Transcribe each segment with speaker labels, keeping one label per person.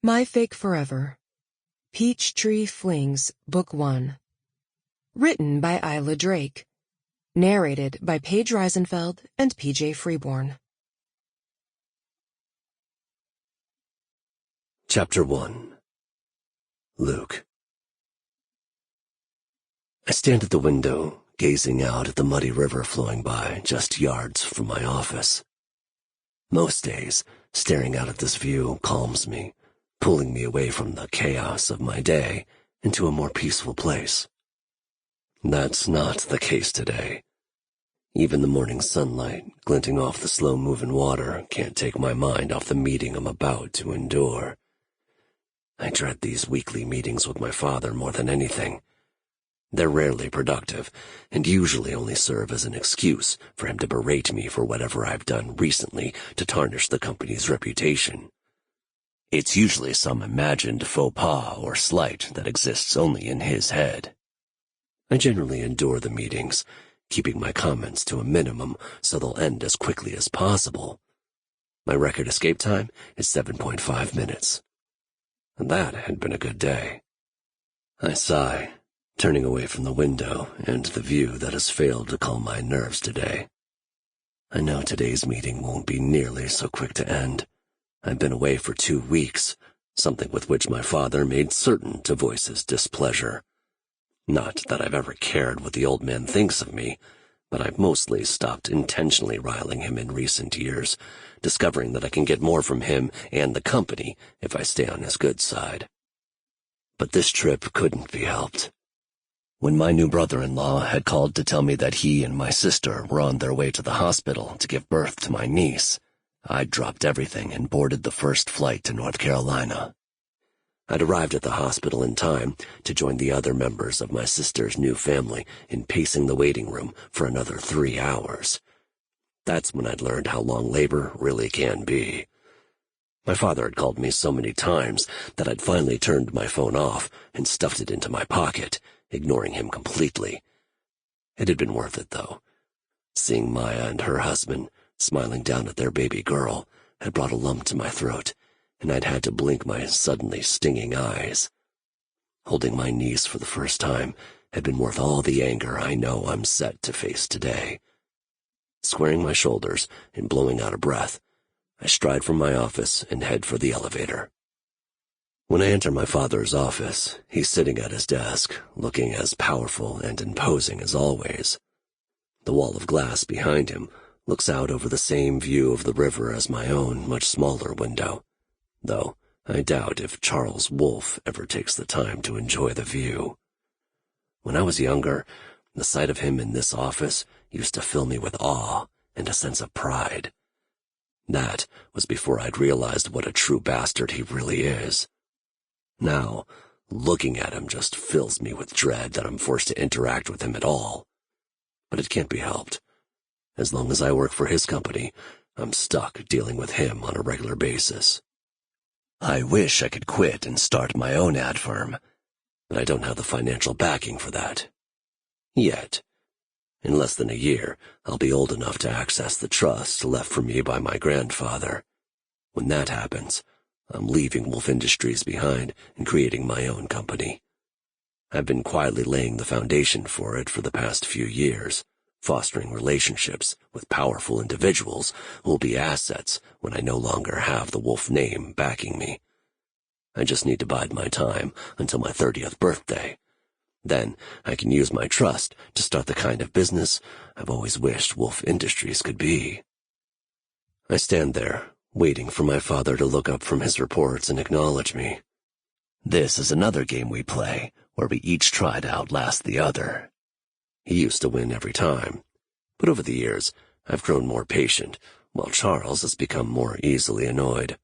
Speaker 1: My Fake Forever. Peachtree Flings, Book 1. Written by Isla Drake. Narrated by Paige Reisenfeld and P.J. Freebourn.
Speaker 2: Chapter 1. Luke. I stand at the window, gazing out at the muddy river flowing by just yards from my office. Most days, staring out at this view calms me, pulling me away from the chaos of my day into a more peaceful place. That's not the case today. Even the morning sunlight, glinting off the slow-moving water, can't take my mind off the meeting I'm about to endure. I dread these weekly meetings with my father more than anything. They're rarely productive, and usually only serve as an excuse for him to berate me for whatever I've done recently to tarnish the company's reputation. It's usually some imagined faux pas or slight that exists only in his head. I generally endure the meetings, keeping my comments to a minimum so they'll end as quickly as possible. My record escape time is 7.5 minutes. And that had been a good day. I sigh, turning away from the window and the view that has failed to calm my nerves today. I know today's meeting won't be nearly so quick to end. I've been away for 2 weeks, something with which my father made certain to voice his displeasure. Not that I've ever cared what the old man thinks of me, but I've mostly stopped intentionally riling him in recent years, discovering that I can get more from him and the company if I stay on his good side. But this trip couldn't be helped. When my new brother-in-law had called to tell me that he and my sister were on their way to the hospital to give birth to my niece, I dropped everything and boarded the first flight to North Carolina. I'd arrived at the hospital in time to join the other members of my sister's new family in pacing the waiting room for another 3 hours. That's when I'd learned how long labor really can be. My father had called me so many times that I'd finally turned my phone off and stuffed it into my pocket, ignoring him completely. It had been worth it, though. Seeing Maya and her husband smiling down at their baby girl had brought a lump to my throat, and I'd had to blink my suddenly stinging eyes. Holding my niece for the first time had been worth all the anger I know I'm set to face today. Squaring my shoulders and blowing out a breath, I stride from my office and head for the elevator. When I enter my father's office, he's sitting at his desk, looking as powerful and imposing as always. The wall of glass behind him looks out over the same view of the river as my own much smaller window, though I doubt if Charles Wolfe ever takes the time to enjoy the view. When I was younger, the sight of him in this office used to fill me with awe and a sense of pride. That was before I'd realized what a true bastard he really is. Now, looking at him just fills me with dread that I'm forced to interact with him at all. But it can't be helped. As long as I work for his company, I'm stuck dealing with him on a regular basis. I wish I could quit and start my own ad firm, but I don't have the financial backing for that. Yet. In less than a year, I'll be old enough to access the trust left for me by my grandfather. When that happens, I'm leaving Wolfe Industries behind and creating my own company. I've been quietly laying the foundation for it for the past few years, fostering relationships with powerful individuals who will be assets when I no longer have the Wolfe name backing me. I just need to bide my time until my 30th birthday. Then I can use my trust to start the kind of business I've always wished Wolfe Industries could be. I stand there, waiting for my father to look up from his reports and acknowledge me. This is another game we play, where we each try to outlast the other. He used to win every time, but over the years, I've grown more patient, while Charles has become more easily annoyed.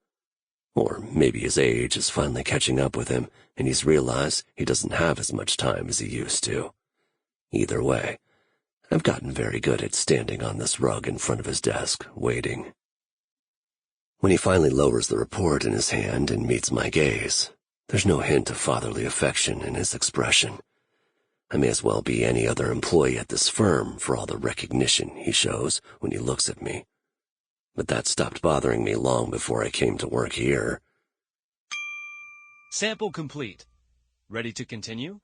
Speaker 2: Or maybe his age is finally catching up with him, and he's realized he doesn't have as much time as he used to. Either way, I've gotten very good at standing on this rug in front of his desk, waiting. When he finally lowers the report in his hand and meets my gaze, there's no hint of fatherly affection in his expression. I may as well be any other employee at this firm for all the recognition he shows when he looks at me. But that stopped bothering me long before I came to work here.
Speaker 3: Sample complete. Ready to continue?